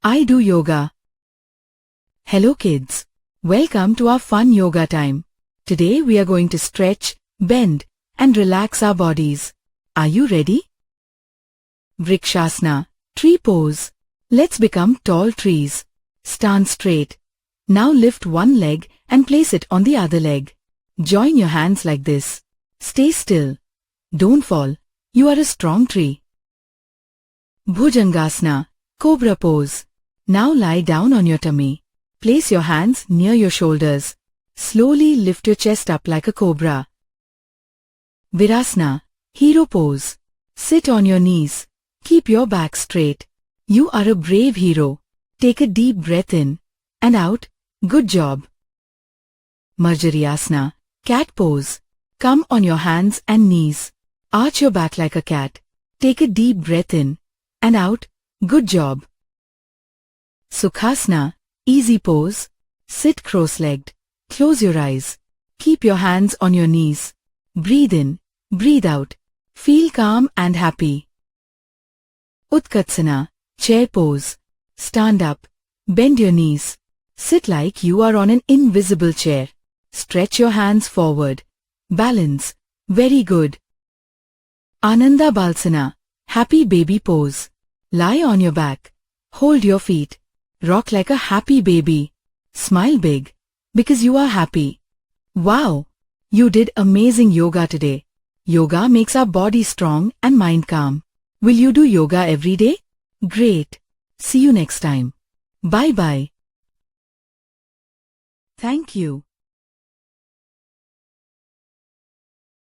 I do yoga. Hello kids. Welcome to our fun yoga time. Today we are going to stretch, bend, and relax our bodies. Are you ready? Vrikshasana, tree pose. Let's become tall trees. Stand straight. Now lift one leg and place it on the other leg. Join your hands like this. Stay still. Don't fall. You are a strong tree. Bhujangasana, cobra pose. Now lie down on your tummy. Place your hands near your shoulders. Slowly lift your chest up like a cobra. Virasana, hero pose. Sit on your knees. Keep your back straight. You are a brave hero. Take a deep breath in and out. Good job. Marjariyasana, cat pose. Come on your hands and knees. Arch your back like a cat. Take a deep breath in and out. Good job. Sukhasana, easy pose. Sit cross-legged. Close your eyes. Keep your hands on your knees. Breathe in, breathe out. Feel calm and happy. Utkatsana, chair pose. Stand up. Bend your knees. Sit like you are on an invisible chair. Stretch your hands forward. Balance. Very good. Ananda Balsana, happy baby pose. Lie on your back. Hold your feet. Rock like a happy baby. Smile big, because you are happy. Wow! You did amazing yoga today. Yoga makes our body strong and mind calm. Will you do yoga every day? Great! See you next time. Bye-bye. Thank you.